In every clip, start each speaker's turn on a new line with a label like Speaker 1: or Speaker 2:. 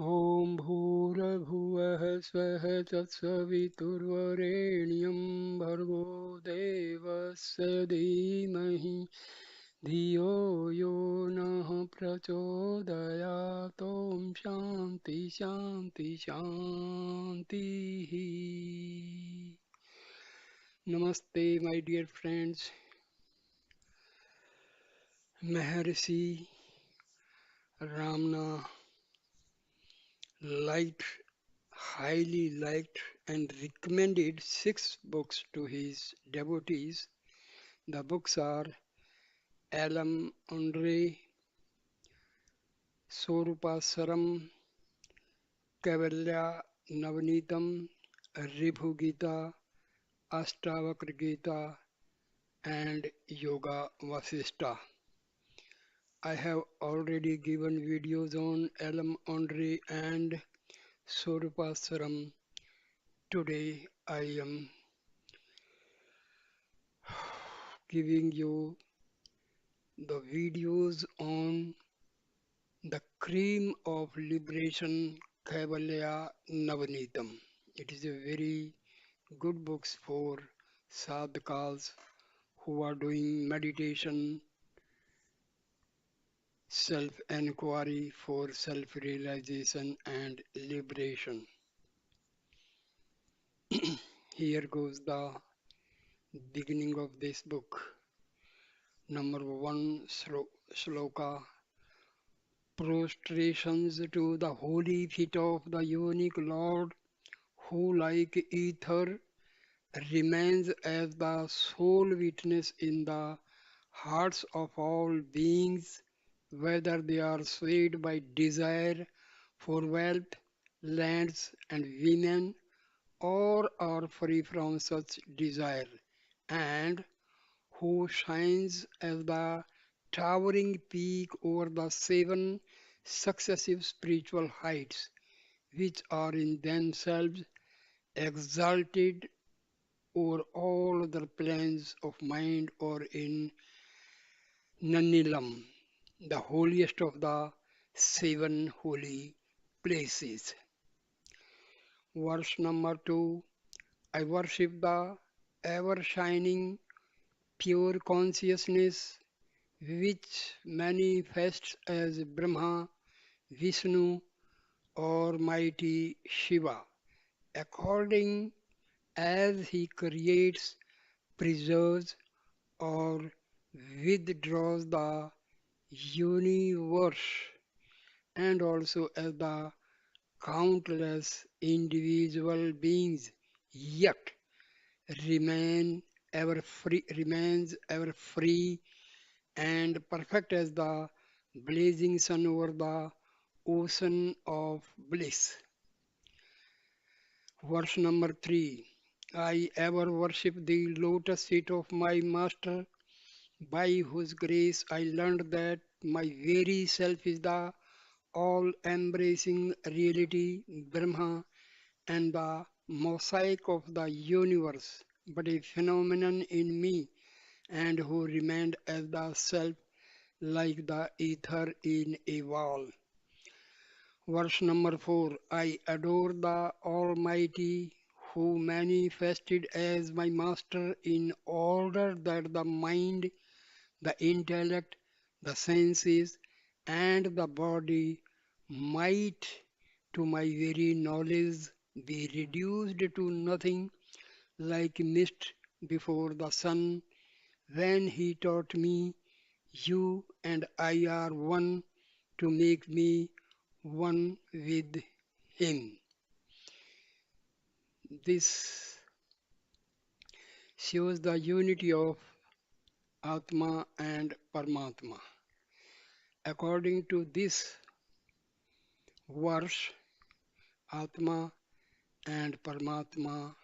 Speaker 1: ॐ भूर्भुवः स्वः तत्सवितुर्वरेण्यं भर्गो देवस्य धीमहि धियो यो नः प्रचोदयात् ॐ शान्ति शान्ति शान्तिः. Namaste, my dear friends. Maharshi Ramana liked, highly liked, and recommended 6 books to his devotees. The books are Alam Andre, Sorupasaram, Kaivalya Navneetam, Ribhu Gita, Astavakra Gita, and Yoga Vasista. I have already given videos on Alam Andre and Sorupasaram. Today I am giving you the videos on the cream of liberation, Kaivalya Navneetam. It is a very good book for sadhakas who are doing meditation, self-enquiry for self-realization and liberation. Here goes the beginning of this book. Number one sloka. Prostrations to the holy feet of the unique Lord, who like ether remains as the sole witness in the hearts of all beings, whether they are swayed by desire for wealth, lands, and women, or are free from such desire, and who shines as the towering peak over the 7 successive spiritual heights, which are in themselves exalted over all other planes of mind, or in Nanilam, the holiest of the 7 holy places. Verse number 2. I worship the ever shining pure consciousness which manifests as Brahma, Vishnu, or mighty Shiva, according as he creates, preserves, or withdraws the universe, and also as the countless individual beings, yet remains ever free and perfect as the blazing sun over the ocean of bliss. Verse number 3. I ever worship the lotus feet of my master, by whose grace I learned that my very self is the all embracing reality, Brahma, and the mosaic of the universe, but a phenomenon in me, and who remained as the self like the ether in a wall. Verse number 4. I adore the Almighty who manifested as my master in order that the mind, the intellect, the senses, and the body might, to my very knowledge, be reduced to nothing like mist before the sun, when he taught me, you and I are one, to make me one with him. This shows the unity of Atma and Paramatma. According to this verse, Atma and Paramatma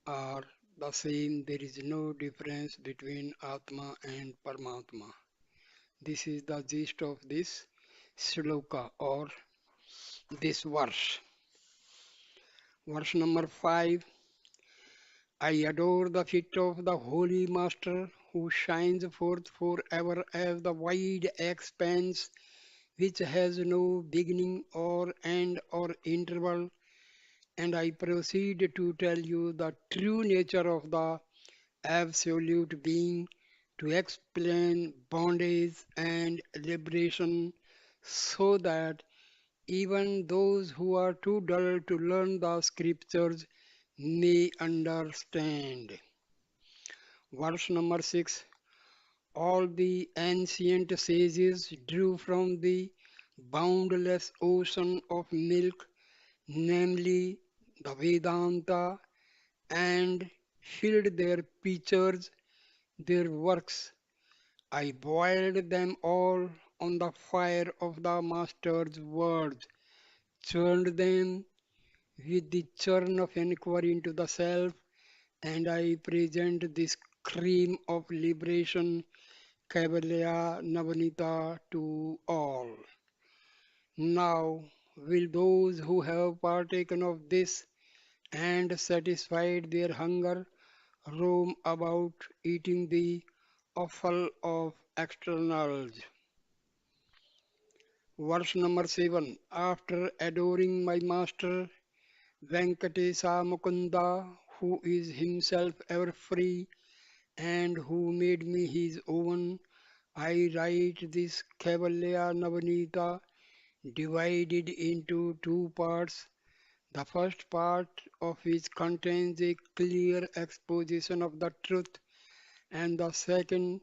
Speaker 1: are the same. There is no difference between Atma and Paramatma. This is the gist of this sloka or this verse. Verse number 5. I adore the feet of the Holy Master who shines forth forever as the wide expanse which has no beginning or end or interval, and I proceed to tell you the true nature of the absolute being, to explain bondage and liberation so that even those who are too dull to learn the scriptures may understand. Verse number 6. All the ancient sages drew from the boundless ocean of milk, namely the Vedanta, and filled their pitchers, their works. I boiled them all on the fire of the Master's words, churned them with the churn of inquiry into the self, and I present this cream of liberation, Kaivalya Navneetam, to all. Now will those who have partaken of this and satisfied their hunger roam about eating the offal of externals. Verse number 7. After adoring my master Venkatesa Mukunda, who is himself ever free and who made me his own, I write this Kaivalya Navneetam divided into two parts. The first part of which contains a clear exposition of the truth, and the second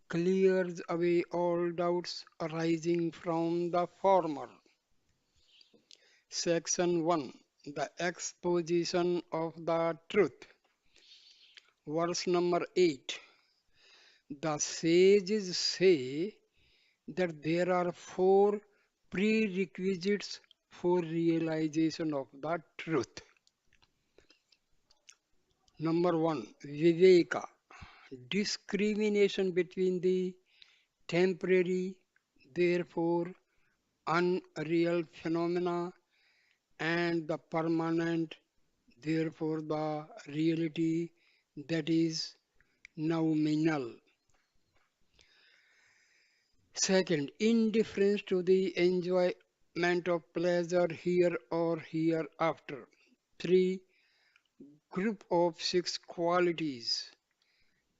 Speaker 1: clears away all doubts arising from the former. Section 1. The exposition of the truth. Verse number 8. The sages say that there are four prerequisites for realization of the truth. Number 1. Viveka. Discrimination between the temporary, therefore unreal phenomena, and the permanent, therefore the reality that is nominal. Second, indifference to the enjoyment of pleasure here or hereafter. 3. Group of six qualities.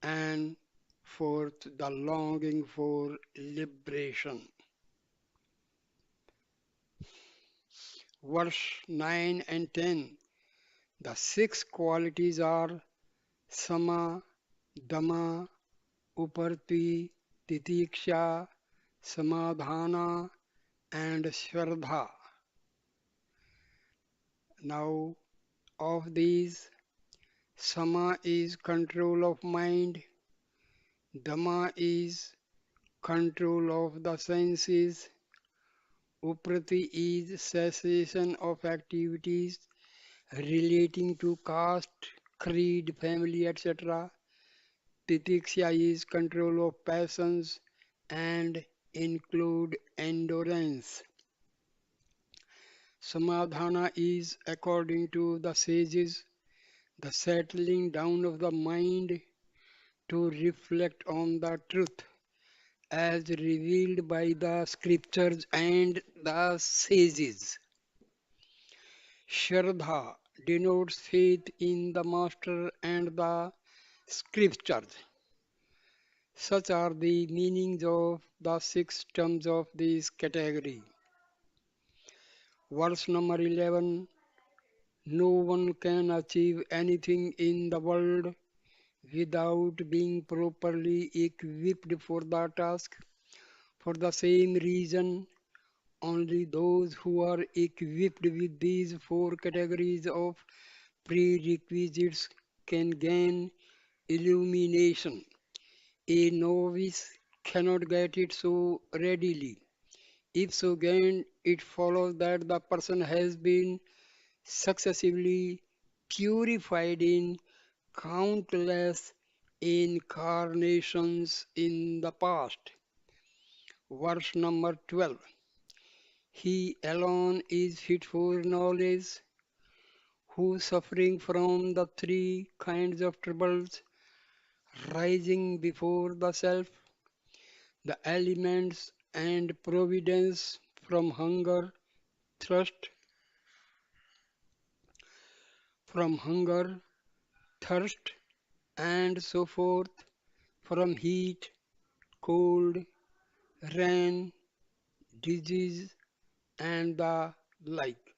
Speaker 1: And fourth, the longing for liberation. Verse 9 and 10. The six qualities are Sama, Dama, Uparti, Titiksha, Samadhana, and Shraddha. Now, of these, Sama is control of mind, Dhamma is control of the senses, Uprati is cessation of activities relating to caste, creed, family, etc. Titiksha is control of passions and include endurance. Samadhana is, according to the sages, the settling down of the mind to reflect on the truth as revealed by the scriptures and the sages. Shraddha denotes faith in the Master and the scriptures. Such are the meanings of the six terms of this category. Verse number 11. No one can achieve anything in the world without being properly equipped for the task. For the same reason, only those who are equipped with these four categories of prerequisites can gain illumination. A novice cannot get it so readily. If so gained, it follows that the person has been successively purified in countless incarnations in the past. Verse number 12. He alone is fit for knowledge, who suffering from the three kinds of troubles rising before the self, the elements and providence from thirst, hunger, thirst, and so forth, from heat, cold, rain, disease, and the like,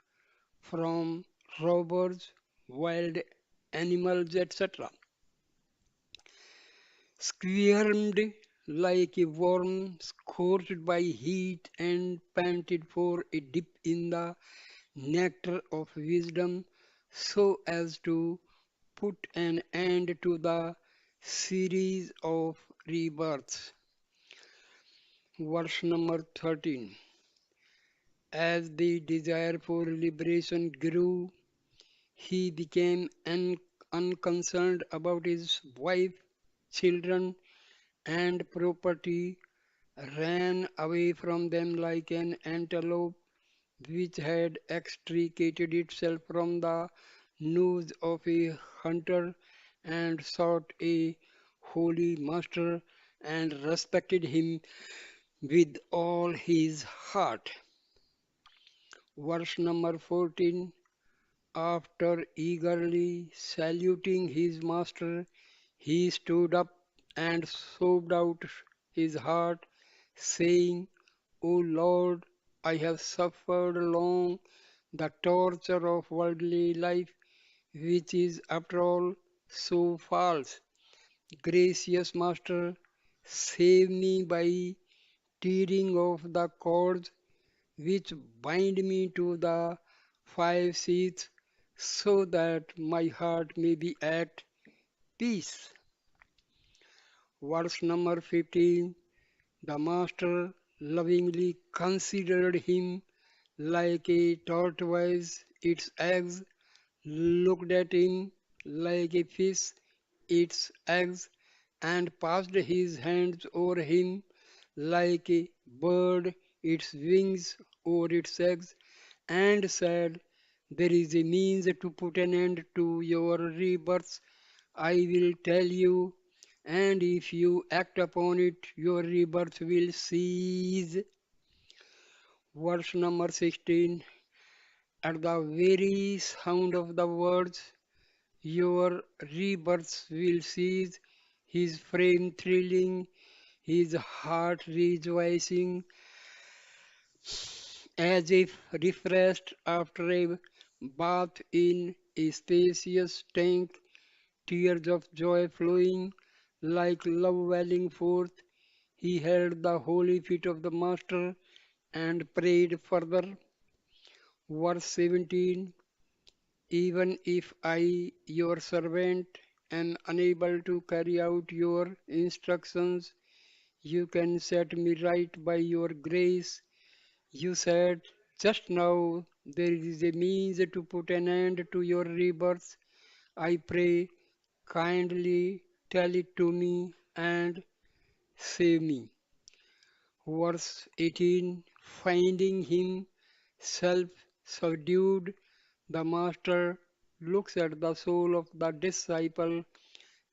Speaker 1: from robbers, wild animals, etc. Squirmed like a worm scorched by heat and panted for a dip in the nectar of wisdom so as to put an end to the series of rebirths. Verse number 13. As the desire for liberation grew, he became unconcerned about his wife, children, and property, ran away from them like an antelope which had extricated itself from the noose of a hunter, and sought a holy master and respected him with all his heart. Verse number 14. After eagerly saluting his master, he stood up and sobbed out his heart, saying, O Lord, I have suffered long the torture of worldly life, which is after all so false. Gracious Master, save me by tearing off the cords which bind me to the five seats, so that my heart may be at peace. Verse number 15. The Master lovingly considered him like a tortoise its eggs, looked at him like a fish its eggs, and passed his hands over him like a bird its wings over its eggs, and said, There is a means to put an end to your rebirths. I will tell you, and if you act upon it, your rebirth will cease. Verse number 16. At the very sound of the words, your rebirths will cease, his frame thrilling, his heart rejoicing, as if refreshed after a bath in a spacious tank, tears of joy flowing like love welling forth. He held the holy feet of the Master and prayed further. Verse 17. Even if I, your servant, am unable to carry out your instructions, you can set me right by your grace. You said just now there is a means to put an end to your rebirth. I pray kindly tell it to me and save me. Verse 18. Finding him self subdued, the Master looks at the soul of the disciple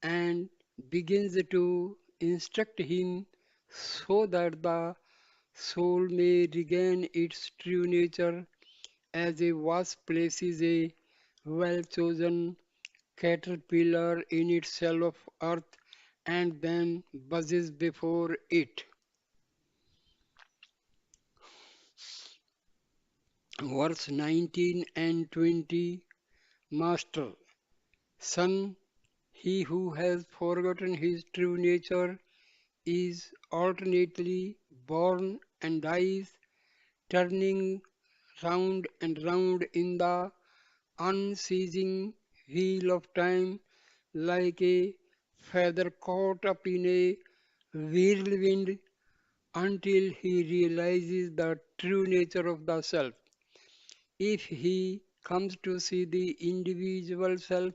Speaker 1: and begins to instruct him so that the soul may regain its true nature as a wasp places a well chosen caterpillar in its shell of earth and then buzzes before it. Verse 19 and 20. Master, son, he who has forgotten his true nature is alternately born and dies, turning round and round in the unceasing wheel of time like a feather caught up in a whirlwind until he realizes the true nature of the self. If he comes to see the individual self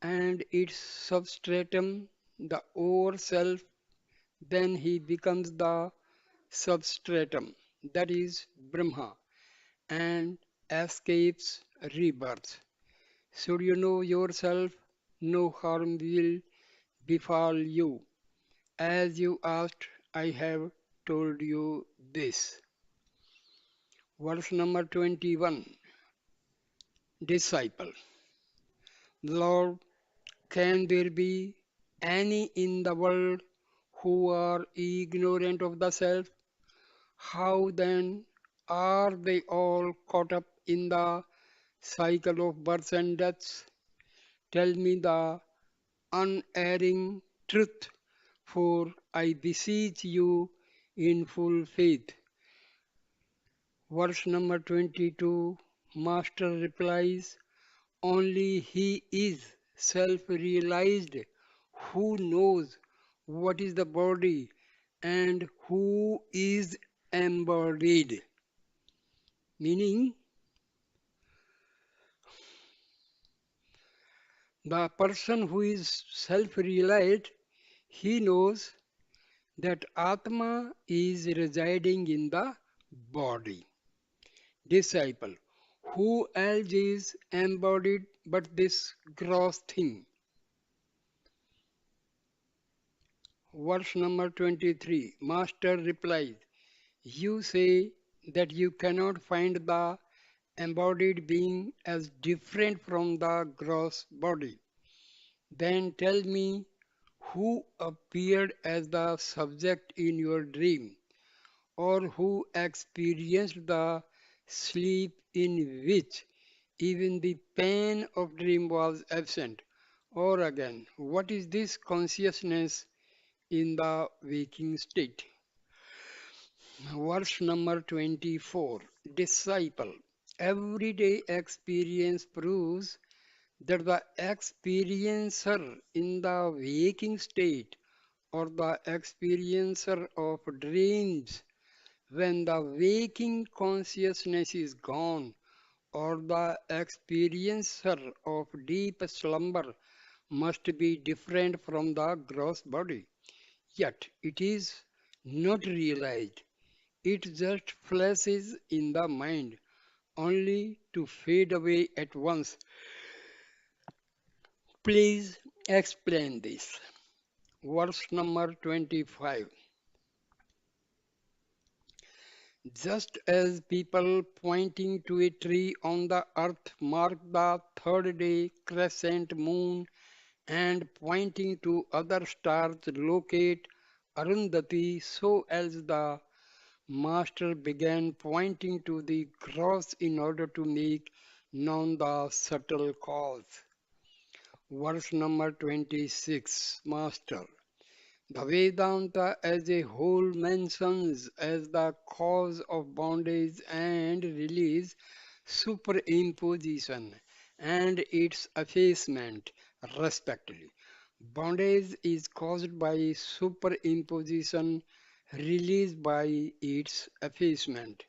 Speaker 1: and its substratum, the over self, then he becomes the substratum, that is Brahma, and escapes rebirth. Should you know yourself, no harm will befall you. As you asked, I have told you this. Verse number 21. Disciple. Lord, can there be any in the world who are ignorant of the self? How then are they all caught up in the cycle of births and deaths? Tell me the unerring truth, for I beseech you in full faith. Verse number 22, Master replies, only he is self-realized who knows what is the body and who is embodied. Meaning, the person who is self-realized, he knows that Atma is residing in the body. Disciple, who else is embodied but this gross thing? Verse number 23, Master replies, you say that you cannot find the embodied being as different from the gross body. Then tell me who appeared as the subject in your dream, or who experienced the sleep in which even the pain of dream was absent. Or again, what is this consciousness in the waking state? Verse number 24. Disciple. Everyday experience proves that the experiencer in the waking state or the experiencer of dreams when the waking consciousness is gone or the experiencer of deep slumber must be different from the gross body. Yet it is not realized. It just flashes in the mind, only to fade away at once. Please explain this. Verse number 25. Just as people pointing to a tree on the earth mark the third day crescent moon and pointing to other stars locate Arundhati, so as the Master began pointing to the cross in order to make known the subtle cause. Verse number 26, Master. The Vedanta as a whole mentions as the cause of bondage and release superimposition and its effacement, respectively. Bondage is caused by superimposition, release by its effacement.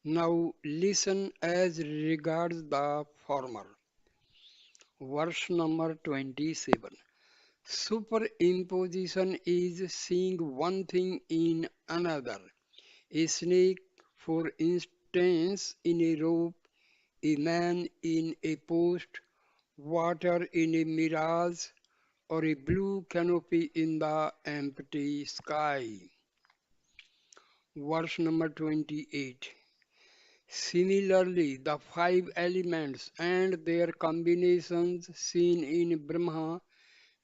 Speaker 1: Now listen as regards the former. Verse number 27. Superimposition is seeing one thing in another. A snake, for instance, in a rope, a man in a post, water in a mirage, or a blue canopy in the empty sky. Verse number 28. Similarly, the five elements and their combinations seen in Brahma,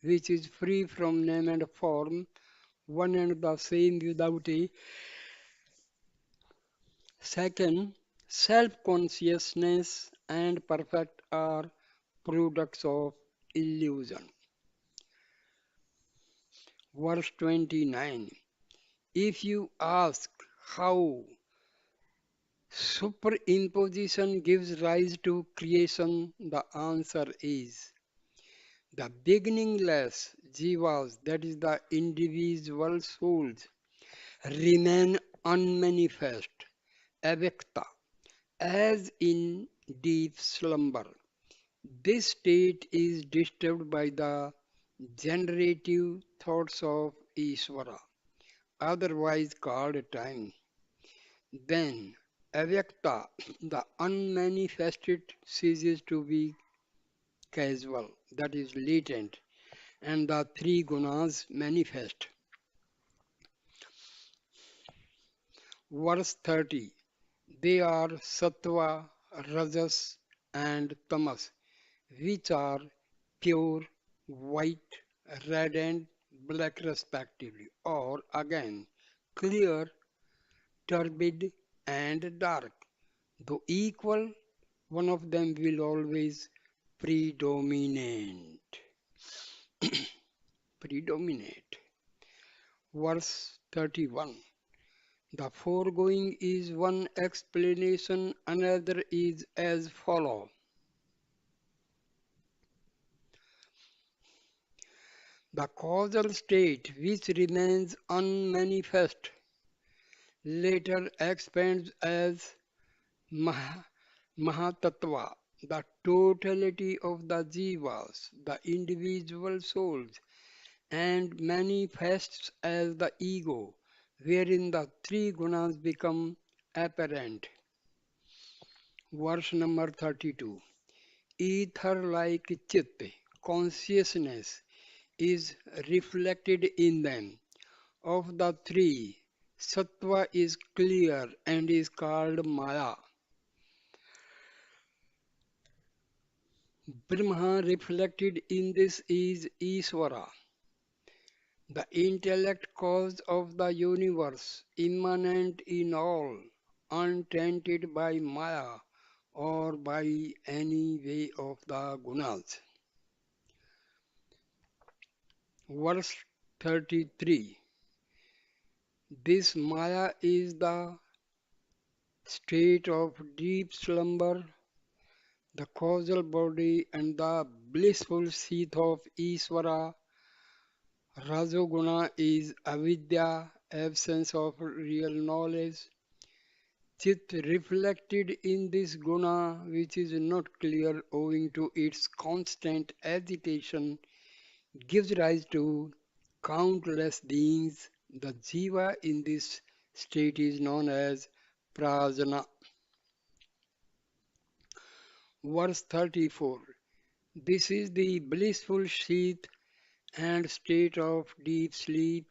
Speaker 1: which is free from name and form, one and the same without a second, self-consciousness and perfect are products of illusion. Verse 29. If you ask how superimposition gives rise to creation, the answer is the beginningless jivas, that is the individual souls, remain unmanifest, avyakta, as in deep slumber. This state is disturbed by the generative thoughts of Ishvara, otherwise called time. Then, avyakta, the unmanifested, ceases to be casual, that is latent, and the three gunas manifest. Verse 30. They are sattva, rajas, and tamas, which are pure, white, red, and black respectively, or again clear, turbid, and dark. Though equal, one of them will always predominate. Predominate. Verse 31. The foregoing is one explanation, another is as follows. The causal state which remains unmanifest later expands as Mah- Mahatattva, the totality of the jivas, the individual souls, and manifests as the ego, wherein the three gunas become apparent. Verse number 32. Ether like chitta, consciousness, is reflected in them. Of the three, sattva is clear and is called Maya. Brahma reflected in this is Isvara, the intellect cause of the universe, immanent in all, untainted by Maya or by any way of the gunas. Verse 33. This Maya is the state of deep slumber, the causal body and the blissful seat of Isvara. Rajoguna is avidya, absence of real knowledge. Chit reflected in this guna, which is not clear owing to its constant agitation, gives rise to countless beings. The jiva in this state is known as prajna. Verse 34. This is the blissful sheath and state of deep sleep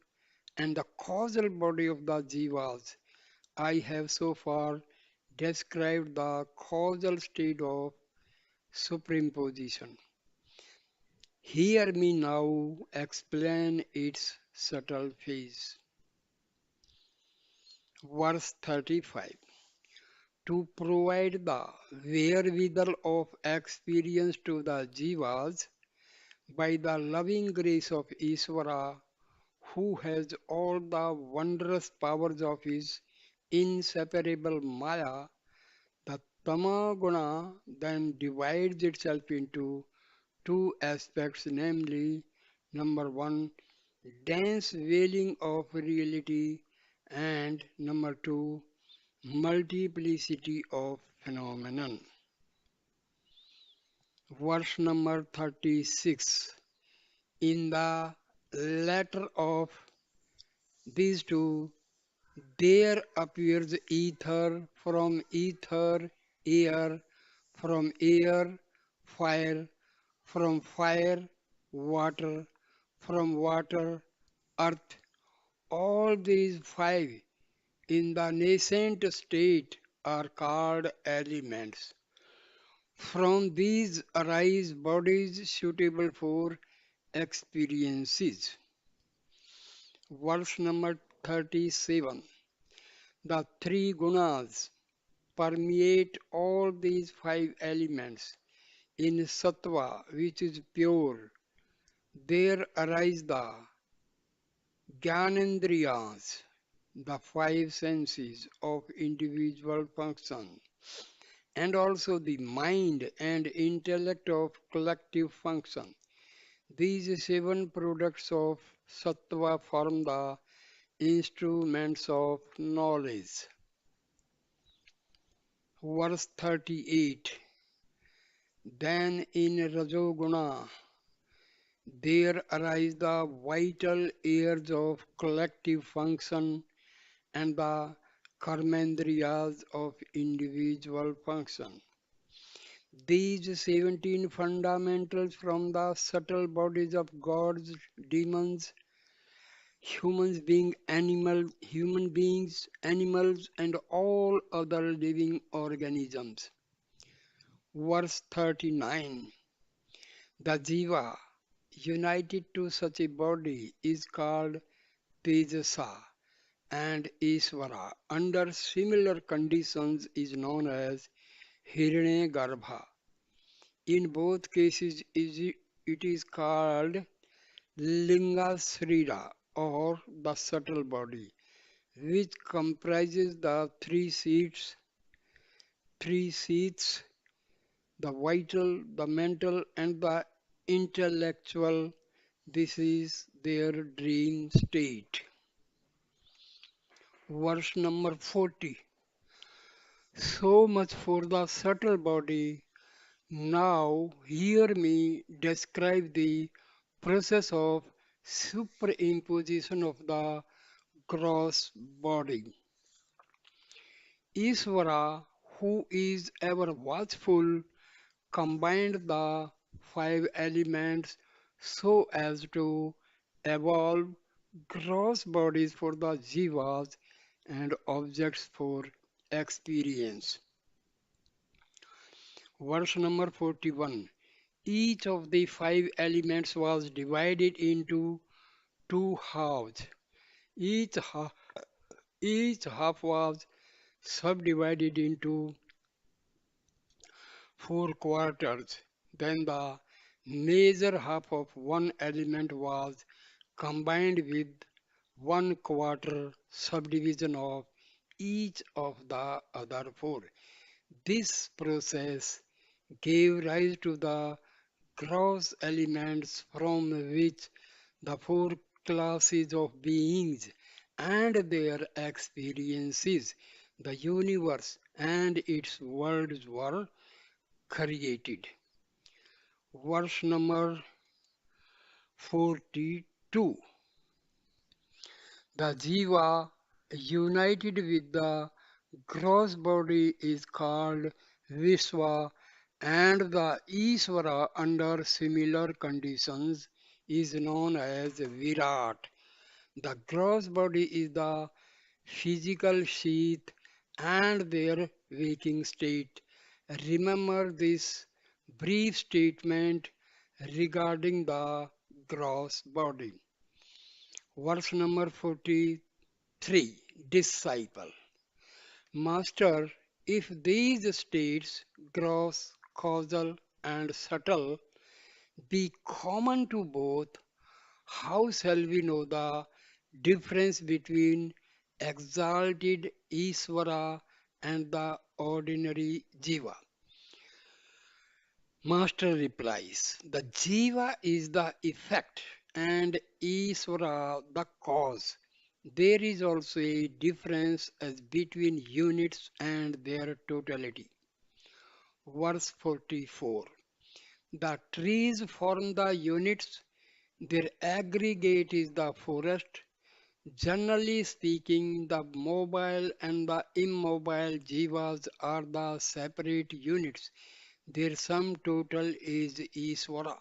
Speaker 1: and the causal body of the jivas. I have so far described the causal state of superimposition. Hear me now explain its subtle phase. Verse 35. To provide the wherewithal of experience to the jivas by the loving grace of Isvara, who has all the wondrous powers of his inseparable Maya, the Tamaguna then divides itself into two aspects, namely, number one, dense veiling of reality, and number two, multiplicity of phenomenon. Verse number 36. In the latter of these two, there appears ether, from ether, air, from air, fire, from fire, water, from water, earth. All these five in the nascent state are called elements. From these arise bodies suitable for experiences. Verse number 37. The three gunas permeate all these five elements. In sattva, which is pure, there arise the jnanendriyas, the five senses of individual function, and also the mind and intellect of collective function. These seven products of sattva form the instruments of knowledge. Verse 38. Then in Rajoguna there arise the vital airs of collective function and the karmendriyas of individual function. These 17 fundamentals from the subtle bodies of gods, demons, human beings, animals, and all other living organisms. Verse 39. The jiva united to such a body is called Tejasa, and Isvara under similar conditions is known as Hiranyagarbha. In both cases it is called Linga Srira or the subtle body, which comprises the three seats, the vital, the mental, and the intellectual. This is their dream state. Verse number 40. So much for the subtle body. Now hear me describe the process of superimposition of the gross body. Isvara, who is ever watchful, combined the five elements so as to evolve gross bodies for the jivas and objects for experience. Verse number 41. Each of the five elements was divided into two halves. Each half, each half was subdivided into four quarters. Then the major half of one element was combined with one quarter subdivision of each of the other four. This process gave rise to the gross elements from which the four classes of beings and their experiences, the universe and its worlds were created. Verse number 42. The jiva united with the gross body is called Vishwa, and the Isvara under similar conditions is known as Virat. The gross body is the physical sheath and their waking state. Remember this brief statement regarding the gross body. Verse number 43. Disciple. Master, if these states, gross, causal, and subtle, be common to both, how shall we know the difference between exalted Isvara and the ordinary Jiva? Master replies, the Jiva is the effect and Isvara the cause. There is also a difference as between units and their totality. Verse 44. The trees form the units, their aggregate is the forest. Generally speaking, the mobile and the immobile jivas are the separate units. Their sum total is Isvara.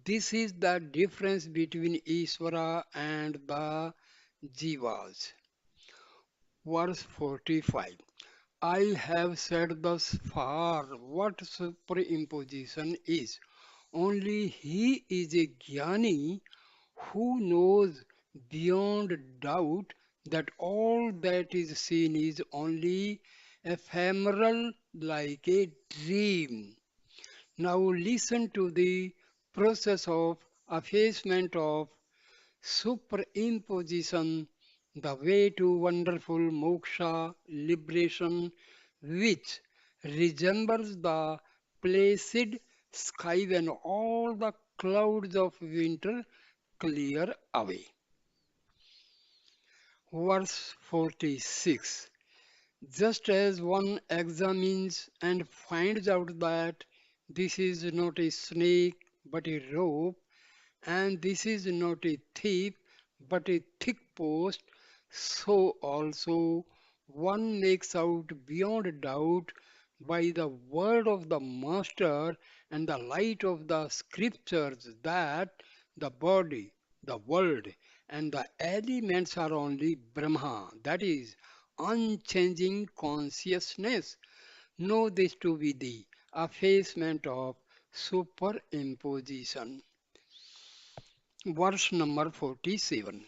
Speaker 1: This is the difference between Isvara and the jivas. Verse 45. I have said thus far what superimposition is. Only he is a jnani who knows beyond doubt that all that is seen is only ephemeral like a dream. Now listen to the process of effacement of superimposition, the way to wonderful moksha, liberation, which resembles the placid sky when all the clouds of winter clear away. Verse 46. Just as one examines and finds out that this is not a snake but a rope, and this is not a thief but a thick post, so also one makes out beyond doubt by the word of the Master and the light of the scriptures that the body, the world, and the elements are only Brahma, that is, unchanging consciousness. Know this to be the effacement of superimposition. Verse number 47.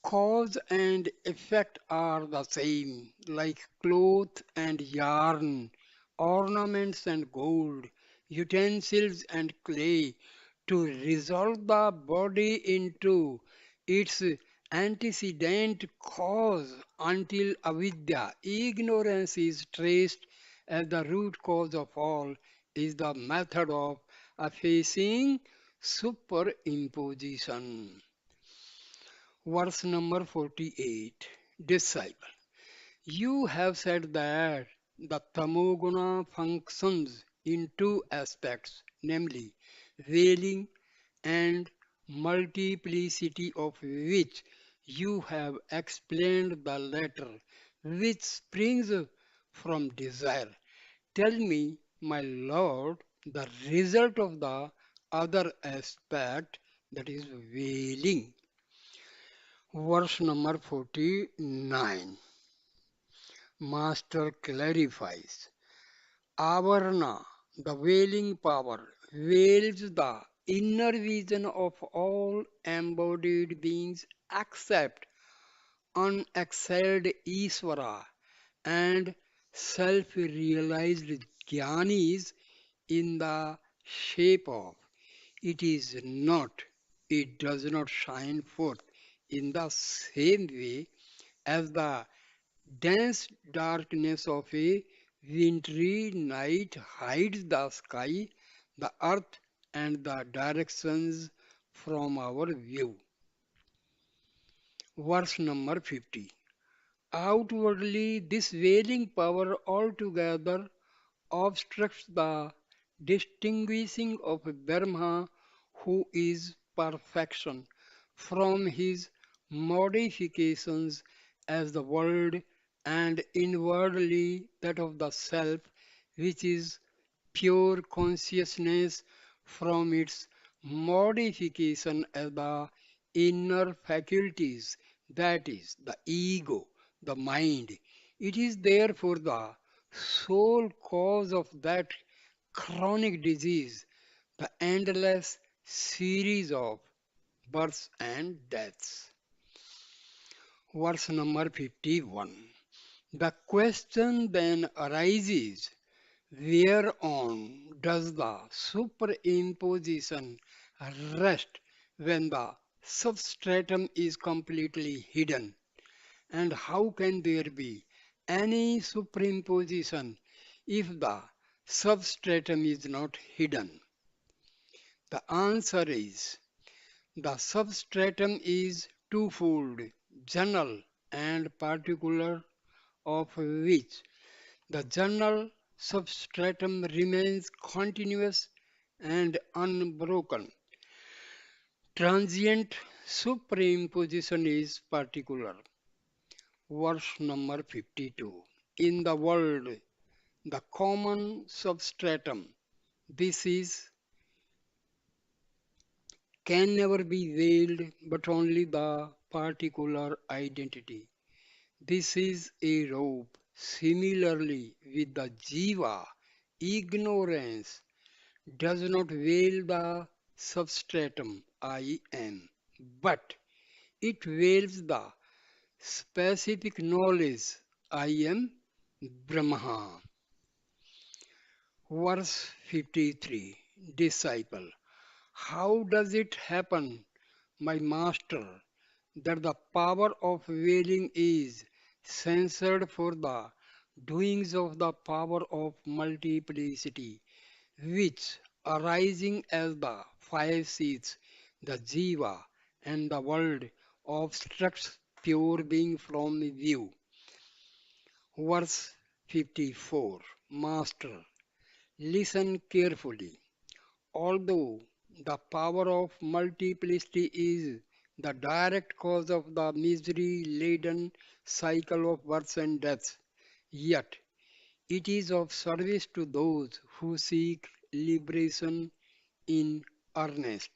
Speaker 1: Cause and effect are the same, like cloth and yarn, ornaments and gold, utensils and clay, to resolve the body into its antecedent cause until avidya, ignorance, is traced as the root cause of all, is the method of effacing superimposition. Verse number 48. Disciple. You have said that the tamoguna functions in two aspects, namely veiling and multiplicity, of which you have explained the latter, which springs from desire. Tell me, my Lord, the result of the other aspect, that is veiling. Verse number 49. Master clarifies. Avarna, the veiling power, veils the inner vision of all embodied beings except unexcelled Isvara and self-realized jnanis in the shape of. It is not, it does not shine forth in the same way as the dense darkness of a wintry night hides the sky, the earth, and the directions from our view. Verse number 50. Outwardly, this veiling power altogether obstructs the distinguishing of Brahma, who is perfection, from his modifications as the world, and inwardly that of the self, which is pure consciousness, from its modification as the inner faculties, that is, the ego, the mind. It is therefore the sole cause of that chronic disease, the endless series of births and deaths. Verse number 51. The question then arises, whereon does the superimposition rest when the substratum is completely hidden? And how can there be any superimposition if the substratum is not hidden? The answer is the substratum is twofold, general and particular, of which the general substratum remains continuous and unbroken. Transient superimposition is particular. Verse number 52. In the world, the common substratum, this is, can never be veiled, but only the particular identity. This is a robe. Similarly, with the jiva, ignorance does not veil the substratum I am, but it veils the specific knowledge I am Brahma. Verse 53. Disciple. How does it happen, my master, that the power of veiling is censored for the doings of the power of multiplicity, which, arising as the five seeds, the jiva, and the world, obstructs pure being from view? Verse 54. Master, listen carefully. Although the power of multiplicity is the direct cause of the misery-laden cycle of births and deaths, yet it is of service to those who seek liberation in earnest.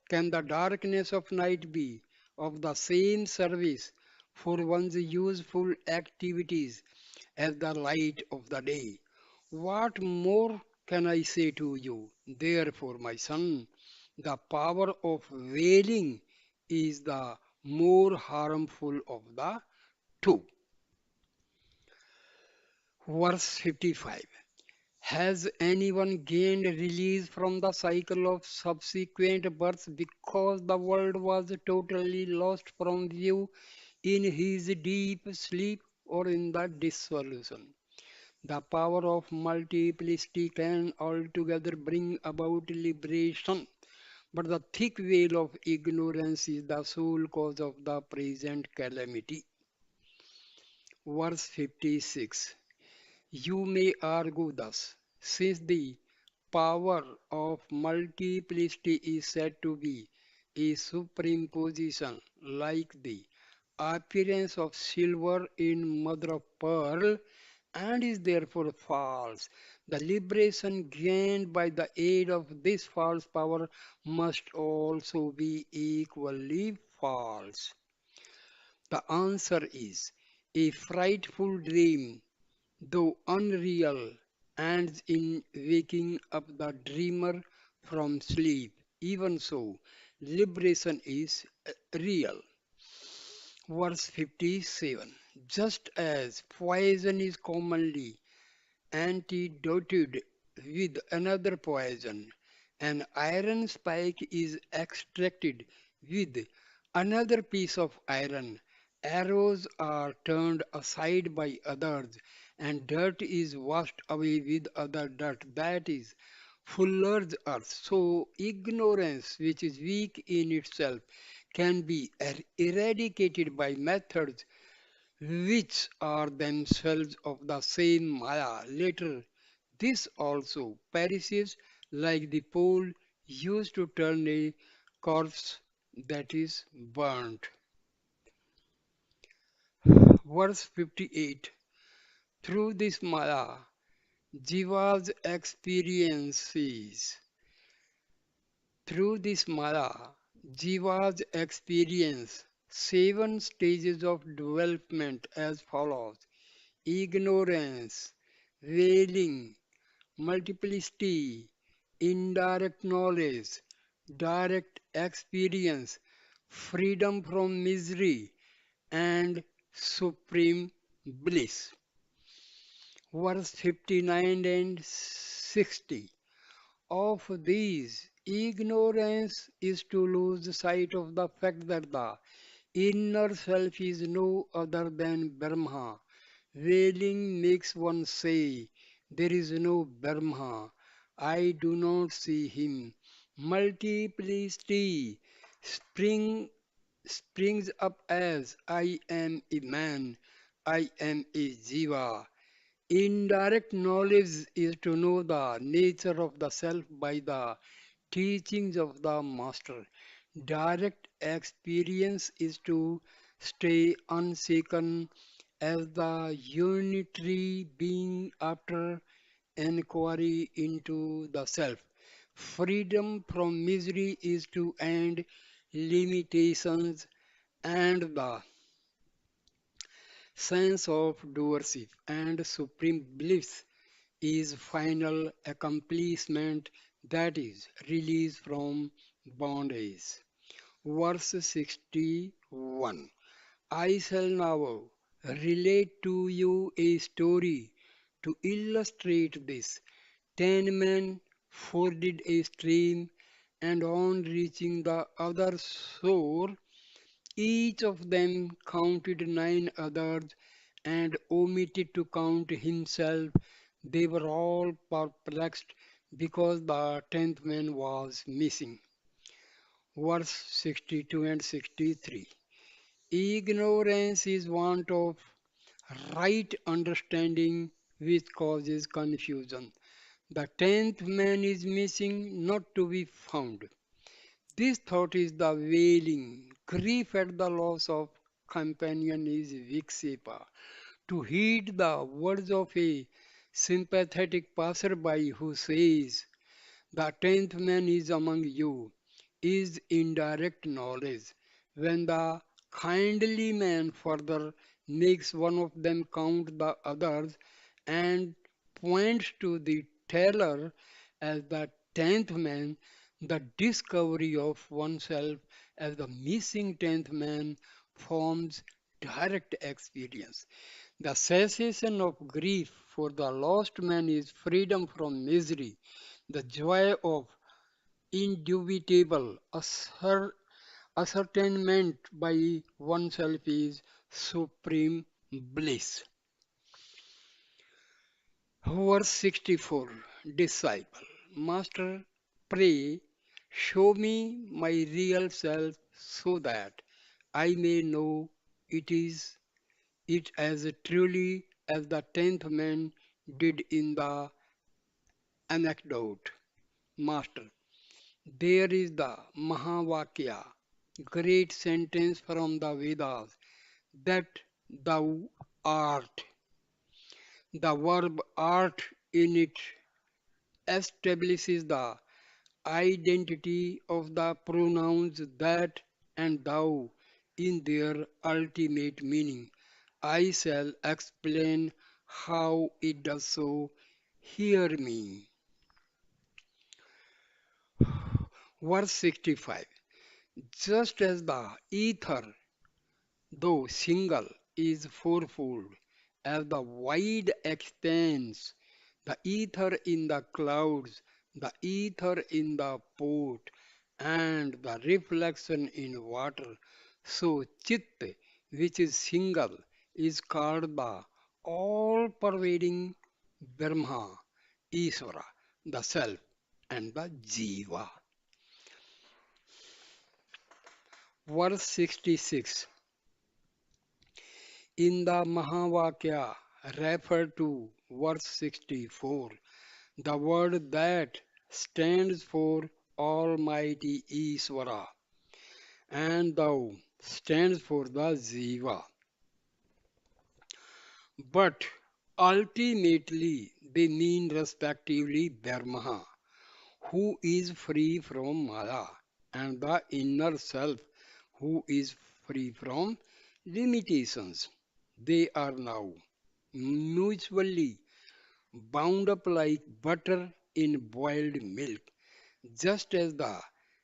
Speaker 1: Can the darkness of night be of the same service for one's useful activities as the light of the day. What more can I say to you? Therefore, my son, the power of wailing is the more harmful of the two. Verse 55. Has anyone gained release from the cycle of subsequent births because the world was totally lost from view in his deep sleep or in the dissolution? The power of multiplicity can altogether bring about liberation, but the thick veil of ignorance is the sole cause of the present calamity. Verse 56. You may argue thus, since the power of multiplicity is said to be a superimposition like the appearance of silver in mother of pearl and is therefore false. The liberation gained by the aid of this false power must also be equally false. The answer is a frightful dream, though unreal, ends in waking up the dreamer from sleep. Even so, liberation is real. Verse 57. Just as poison is commonly antidoted with another poison, an iron spike is extracted with another piece of iron. Arrows are turned aside by others, and dirt is washed away with other dirt that is fuller's earth. So, ignorance, which is weak in itself, can be eradicated by methods which are themselves of the same Maya. Later, this also perishes like the pole used to turn a corpse that is burnt. Verse 58. Through this Maya, Jiva's experiences. Through this Maya, Jiva's experience seven stages of development as follows: ignorance, wailing, multiplicity, indirect knowledge, direct experience, freedom from misery, and supreme bliss. Verse 59 and 60. Of these, ignorance is to lose sight of the fact that the inner self is no other than Brahma. Wailing makes one say, there is no Brahma. I do not see him. Multiplicity spring, springs up as I am a man, I am a jiva. Indirect knowledge is to know the nature of the self by the teachings of the master. Direct experience is to stay unshaken as the unitary being after inquiry into the self. Freedom from misery is to end limitations and the sense of doership, and supreme bliss is final accomplishment, that is release from bondage. Verse 61. I shall now relate to you a story to illustrate this. 10 men forded a stream, and on reaching the other shore, each of them counted 9 others and omitted to count himself. They were all perplexed because the 10th man was missing. Verse 62 and 63. Ignorance is want of right understanding which causes confusion. The 10th man is missing, not to be found. This thought is the wailing. Grief at the loss of companion is vikshepa. To heed the words of a sympathetic passerby who says, the 10th man is among you, is indirect knowledge. When the kindly man further makes one of them count the others and points to the teller as the tenth man, the discovery of oneself as the missing tenth man forms direct experience. The cessation of grief for the lost man is freedom from misery. The joy of indubitable ascertainment by oneself is supreme bliss. Verse 64. Disciple. Master, pray, show me my real self so that I may know it as truly as the tenth man did in the anecdote. Master, there is the Mahavakya, great sentence from the Vedas, that thou art. The verb art in it establishes the identity of the pronouns that and thou in their ultimate meaning. I shall explain how it does so. Hear me. Verse 65. Just as the ether, though single, is fourfold, as the wide expanse, the ether in the clouds, the ether in the port, and the reflection in water, so Chit, which is single, is called the all-pervading Brahma, Isvara, the Self, and the Jiva. Verse 66. In the Mahavakya referred to verse 64, the word that stands for Almighty Isvara and thou stands for the Jiva. But ultimately they mean respectively Brahma, who is free from Maya, and the inner self, who is free from limitations. They are now mutually bound up like butter in boiled milk, just as the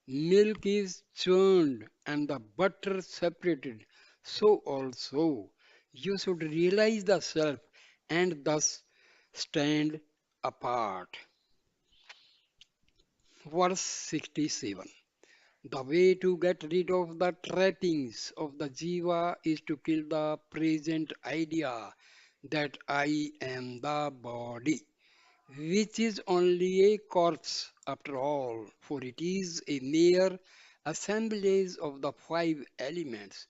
Speaker 1: milk is churned and the butter separated, so also you should realize the self and thus stand apart. Verse 67. The way to get rid of the trappings of the jiva is to kill the present idea that I am the body, which is only a corpse after all, for it is a mere assemblage of the five elements.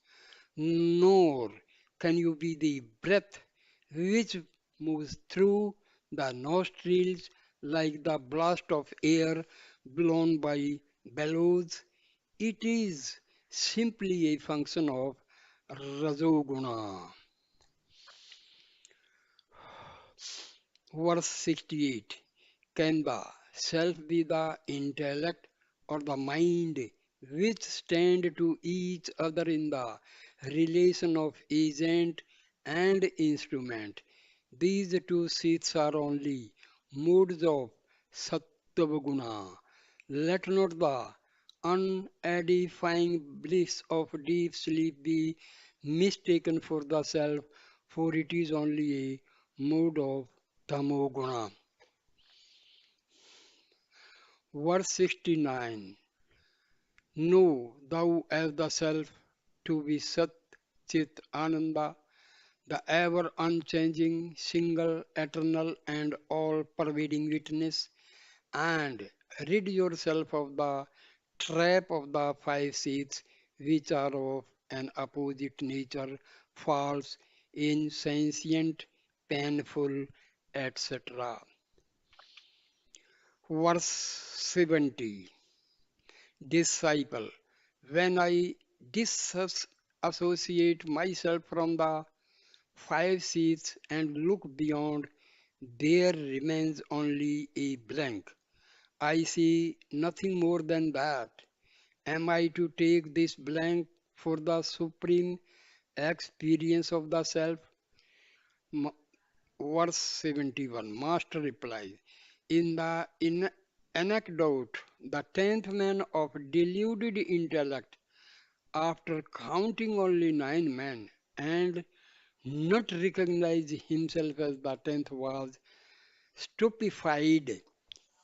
Speaker 1: Nor can you be the breath which moves through the nostrils like the blast of air blown by bellows. It is simply a function of Rajoguna. Verse 68. Can the self be the intellect or the mind which stand to each other in the relation of agent and instrument? These two seats are only modes of Sattva-guna. Let not the unedifying bliss of deep sleep be mistaken for the self, for it is only a mode of Tamoguna. Verse 69. Know thou as the self to be Sat Chit Ananda, the ever unchanging, single, eternal, and all pervading witness, and rid yourself of the trap of the five seeds, which are of an opposite nature, false, insentient, painful, etc. Verse 70. Disciple. When I disassociate myself from the five seeds and look beyond, there remains only a blank. I see nothing more than that. Am I to take this blank for the supreme experience of the self? Ma- Verse 71, Master replies, in anecdote, the tenth man of deluded intellect, after counting only 9 men and not recognize himself as the tenth, was stupefied.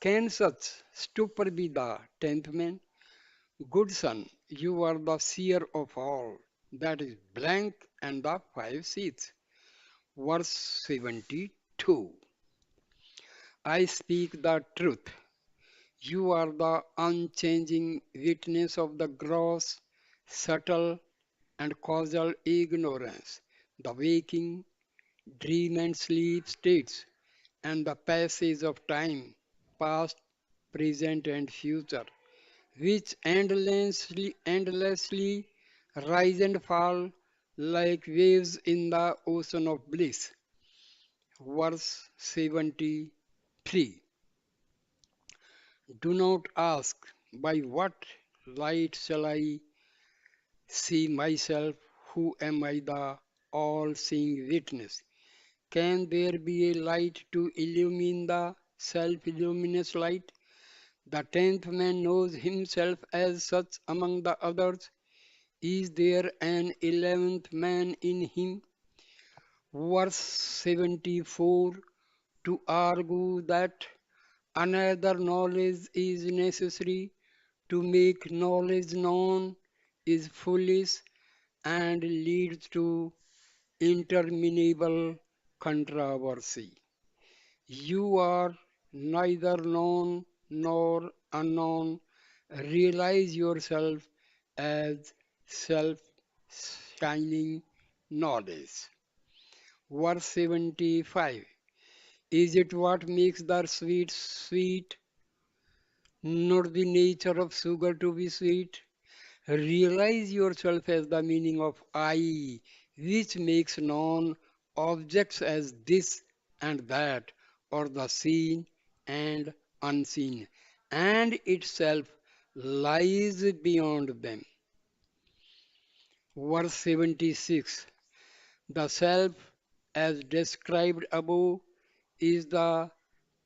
Speaker 1: Can such stupor be the tenth man? Good son, you are the seer of all. That is blank and the five seats. Verse 72. I speak the truth. You are the unchanging witness of the gross, subtle, and causal ignorance, the waking, dream, and sleep states, and the passage of time, past, present, and future, which endlessly rise and fall like waves in the ocean of bliss. Verse 73. Do not ask, by what light shall I see myself? Who am I, the all seeing witness? Can there be a light to illumine the self luminous light? The tenth man knows himself as such among the others. Is there an 11th man in him? Verse 74, to argue that another knowledge is necessary to make knowledge known is foolish and leads to interminable controversy. You are neither known nor unknown. Realize yourself as self shining knowledge. Verse 75. Is it what makes the sweet sweet, not the nature of sugar to be sweet? Realize yourself as the meaning of I, which makes known objects as this and that, or the seen and unseen, and itself lies beyond them. Verse 76. The self, as described above, is the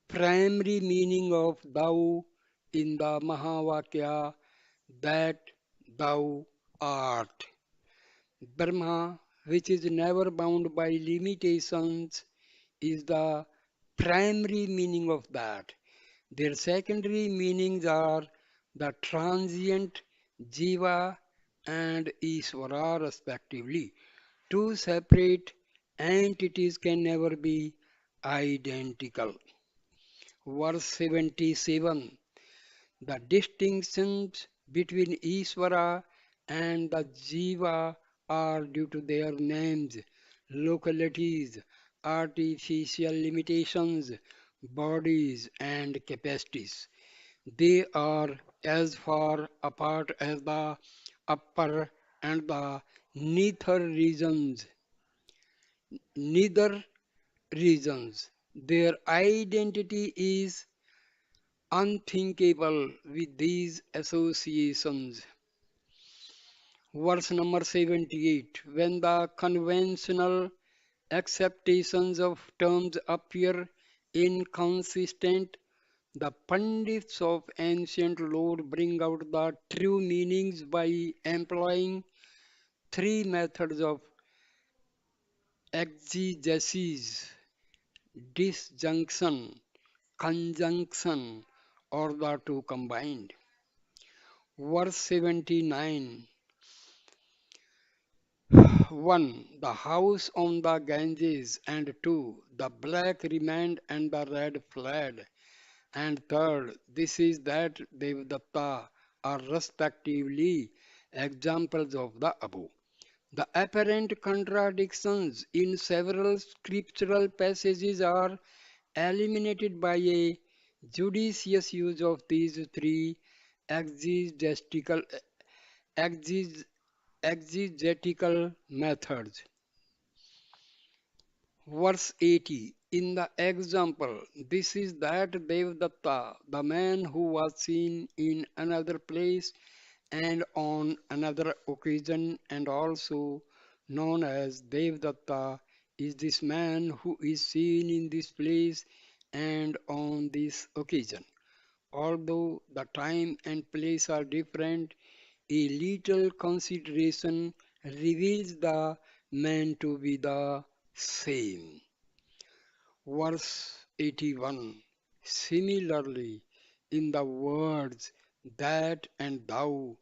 Speaker 1: primary meaning of thou in the Mahavakya, that thou art. Brahma, which is never bound by limitations, is the primary meaning of that. Their secondary meanings are the transient Jiva and Isvara respectively. Two separate entities can never be identical. Verse 77. The distinctions between Isvara and the Jiva are due to their names, localities, artificial limitations, bodies, and capacities. They are as far apart as the upper and the nether regions. Neither regions. Their identity is unthinkable with these associations. Verse number 78. When the conventional acceptations of terms appear inconsistent, the Pandits of ancient lore bring out the true meanings by employing three methods of exegesis: disjunction, conjunction, or the two combined. Verse 79. 1. The house on the Ganges, and 2. The black remained and the red fled, and 3rd, this is that Devadatta are respectively examples of the above. The apparent contradictions in several scriptural passages are eliminated by a judicious use of these three exegetical, exeg- exegetical methods. Verse 80. In the example, this is that Devdatta, the man who was seen in another place And on another occasion, and also known as Devdatta, is this man who is seen in this place and on this occasion. Although the time and place are different, a little consideration reveals the man to be the same. Verse 81. Similarly, in the words that and thou,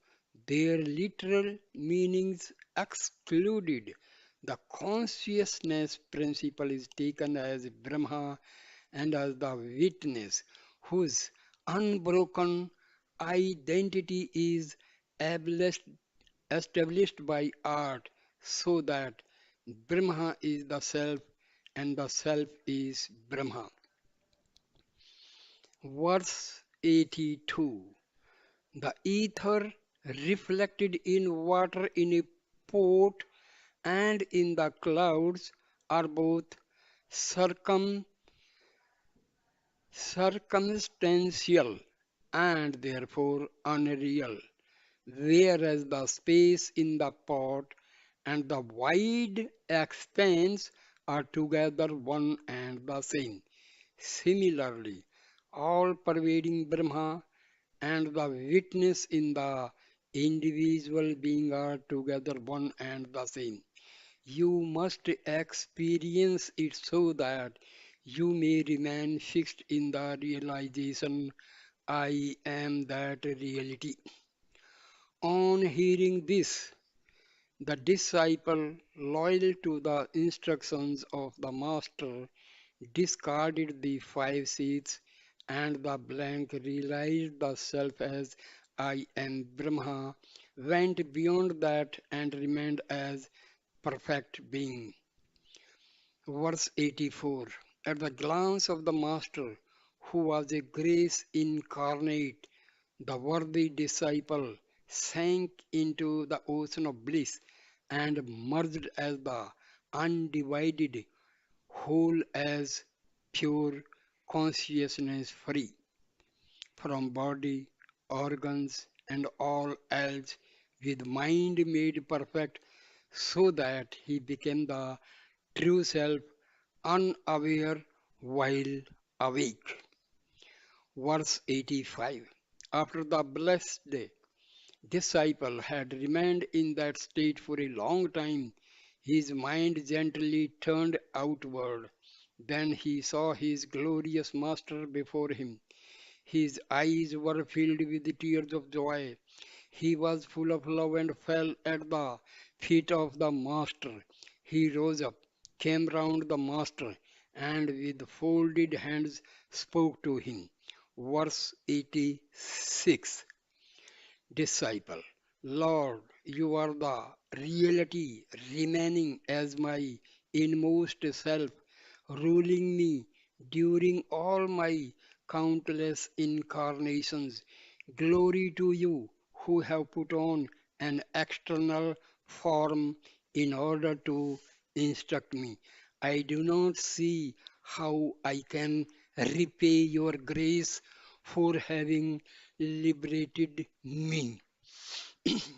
Speaker 1: their literal meanings excluded, the consciousness principle is taken as Brahma and as the witness whose unbroken identity is established by art, so that Brahma is the self and the self is Brahma. Verse 82. The ether reflected in water in a pot and in the clouds are both circum circumstantial and therefore unreal, whereas the space in the pot and the wide expanse are together one and the same. Similarly, all pervading Brahma and the witness in the individual being are together one and the same. You must experience it so that you may remain fixed in the realization I am that reality. On hearing this, the disciple, loyal to the instructions of the master, discarded the five seats and the blank, realized the self as I am Brahma, went beyond that and remained as perfect being. Verse 84. At the glance of the Master, who was a grace incarnate, the worthy disciple sank into the ocean of bliss and merged as the undivided whole as pure consciousness free from body, organs, and all else, with mind made perfect, so that he became the true self, unaware while awake. Verse 85. After the blessed day, disciple had remained in that state for a long time, his mind gently turned outward. Then he saw his glorious master before him. His eyes were filled with tears of joy. He was full of love and fell at the feet of the master. He rose up, came round the master, and with folded hands spoke to him. Verse 86. Disciple, Lord, you are the reality remaining as my inmost self, ruling me during all my countless incarnations. Glory to you who have put on an external form in order to instruct me. I do not see how I can repay your grace for having liberated me.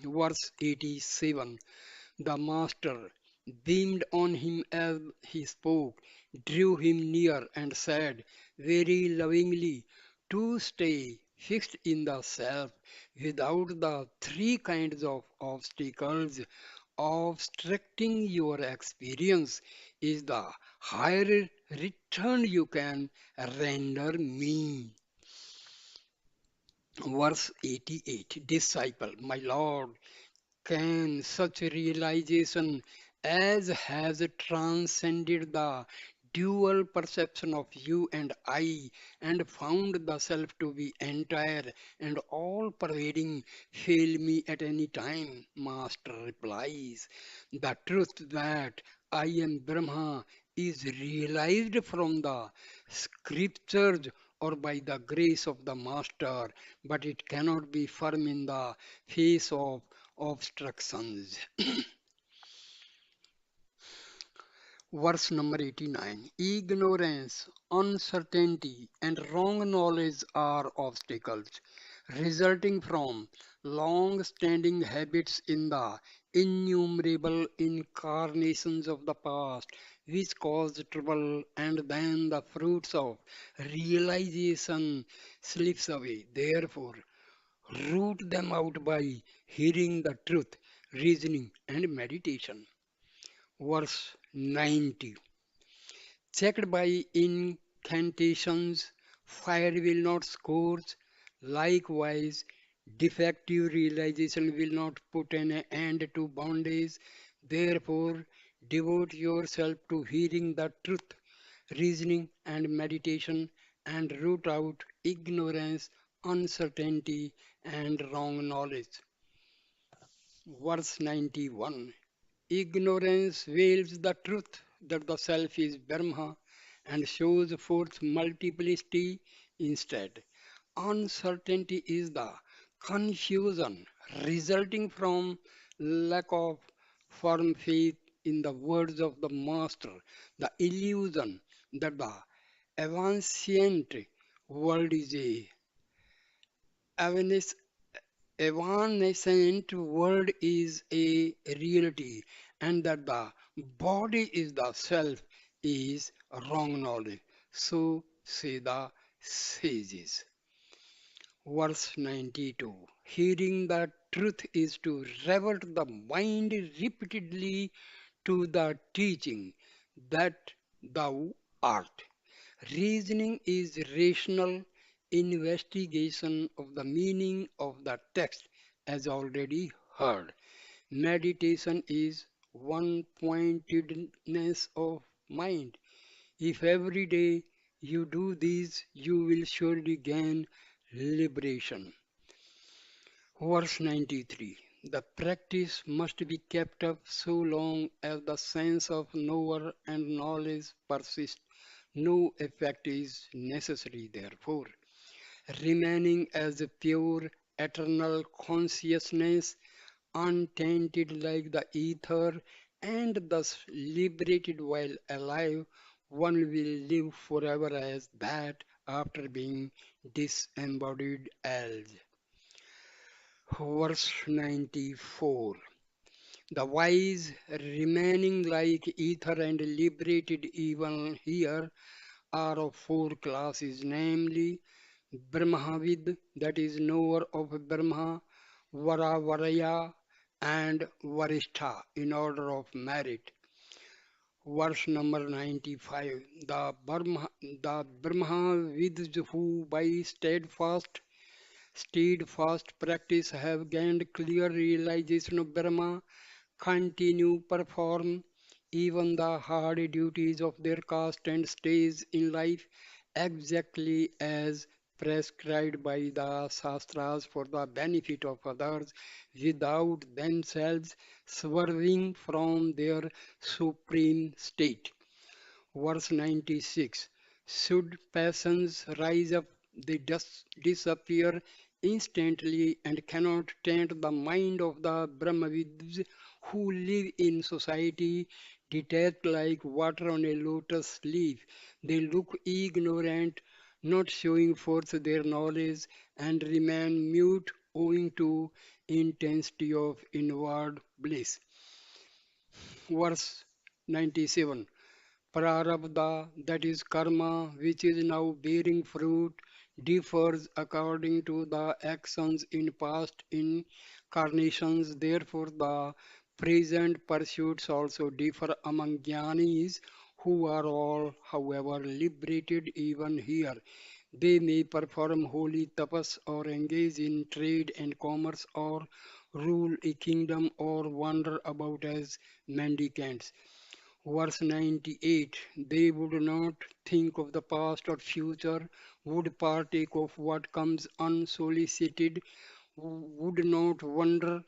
Speaker 1: Verse 87. The Master beamed on him as he spoke, drew him near, and said very lovingly, to stay fixed in the self without the three kinds of obstacles obstructing your experience is the higher return you can render me. Verse 88. Disciple, my Lord, can such realization as has transcended the dual perception of you and I and found the self to be entire and all pervading fail me at any time? Master replies, the truth that I am Brahma is realized from the scriptures or by the grace of the Master, but it cannot be firm in the face of obstructions. Verse number 89. Ignorance, uncertainty, and wrong knowledge are obstacles. resulting from long-standing habits in the innumerable incarnations of the past, which caused trouble, and then the fruits of realization slips away. Therefore, root them out by hearing the truth, reasoning, and meditation. Verse 90. Checked by incantations, fire will not scorch. Likewise, defective realization will not put an end to bondage. Therefore, devote yourself to hearing the truth, reasoning, and meditation, and root out ignorance, uncertainty, and wrong knowledge. Verse 91. Ignorance veils the truth that the self is Brahma and shows forth multiplicity instead. Uncertainty is the confusion resulting from lack of firm faith in the words of the Master, the illusion that the ancient world is a evanescent world is a reality and that the body is the self is wrong knowledge. So say the sages. Verse 92. Hearing the truth is to revert the mind repeatedly to the teaching that thou art. Reasoning is rational investigation of the meaning of the text as already heard. Meditation is one pointedness of mind. If every day you do these, you will surely gain liberation. Verse 93. The practice must be kept up so long as the sense of knower and knowledge persists. No effect is necessary, therefore. Remaining as a pure, eternal consciousness, untainted like the ether, and thus liberated while alive, one will live forever as that after being disembodied as. Verse 94. The wise remaining like ether and liberated even here are of four classes, namely Brahmavid, that is knower of Brahma, Varavaraya, and Varishtha in order of merit. Verse number 95. The Brahmavids who by steadfast practice have gained clear realization of Brahma continue perform even the hard duties of their caste and stage in life exactly as prescribed by the Shastras for the benefit of others without themselves swerving from their supreme state. Verse 96. Should passions rise up, they disappear instantly and cannot taint the mind of the Brahmavids who live in society detached like water on a lotus leaf. They look ignorant, not showing forth their knowledge, and remain mute owing to intensity of inward bliss. Verse 97. Prarabdha, that is karma, which is now bearing fruit, differs according to the actions in past incarnations. Therefore, the present pursuits also differ among jnanis, who are all, however, liberated even here. They may perform holy tapas or engage in trade and commerce or rule a kingdom or wander about as mendicants. Verse 98. They would not think of the past or future, would partake of what comes unsolicited, would not wonder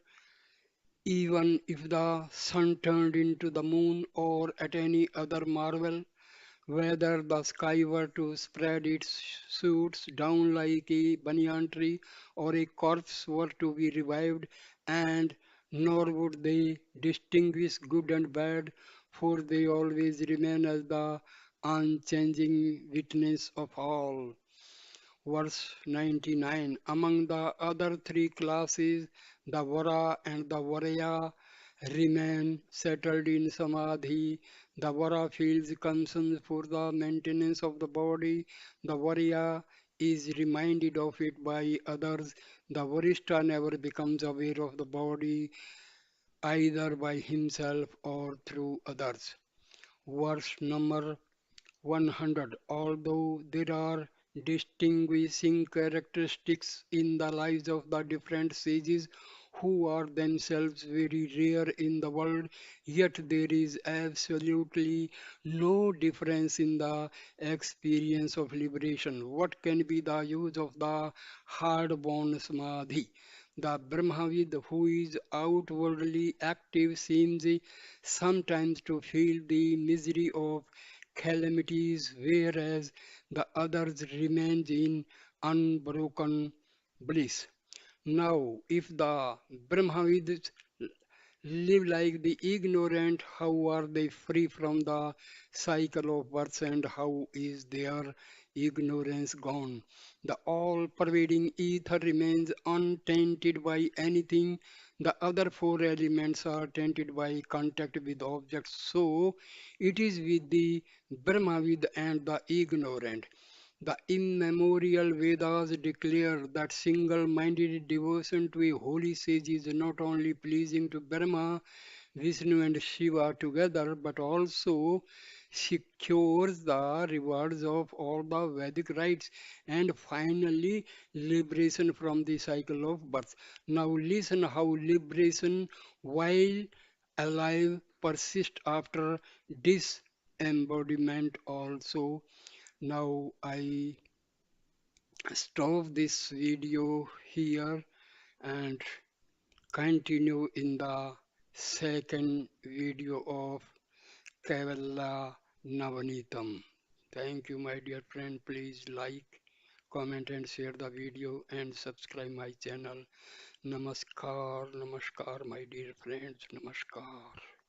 Speaker 1: even if the sun turned into the moon or at any other marvel, whether the sky were to spread its shoots down like a banyan tree or a corpse were to be revived, and nor would they distinguish good and bad, for they always remain as the unchanging witness of all. Verse 99. Among the other three classes, the Vara and the Varaya remain settled in Samadhi. The Vara feels concern for the maintenance of the body. The Varaya is reminded of it by others. The Varishta never becomes aware of the body either by himself or through others. Verse number 100. Although there are distinguishing characteristics in the lives of the different sages who are themselves very rare in the world, yet there is absolutely no difference in the experience of liberation. What can be the use of the hard-born samadhi? The Brahmavid who is outwardly active seems sometimes to feel the misery of calamities, whereas the others remain in unbroken bliss. Now, if the Brahmavids live like the ignorant, how are they free from the cycle of birth and how is their ignorance gone? The all pervading ether remains untainted by anything. The other four elements are tainted by contact with objects. So it is with the Brahmavid and the ignorant. The immemorial Vedas declare that single-minded devotion to a holy sage is not only pleasing to Brahma, Vishnu and Shiva together, but also secures the rewards of all the Vedic rites and finally liberation from the cycle of birth. Now listen how liberation while alive persists after disembodiment also. Now I stop this video here and continue in the second video of Kaivalya Navneetam. Thank you, my dear friend. Please like, comment, and share the video and subscribe my channel. Namaskar, namaskar, my dear friends. Namaskar.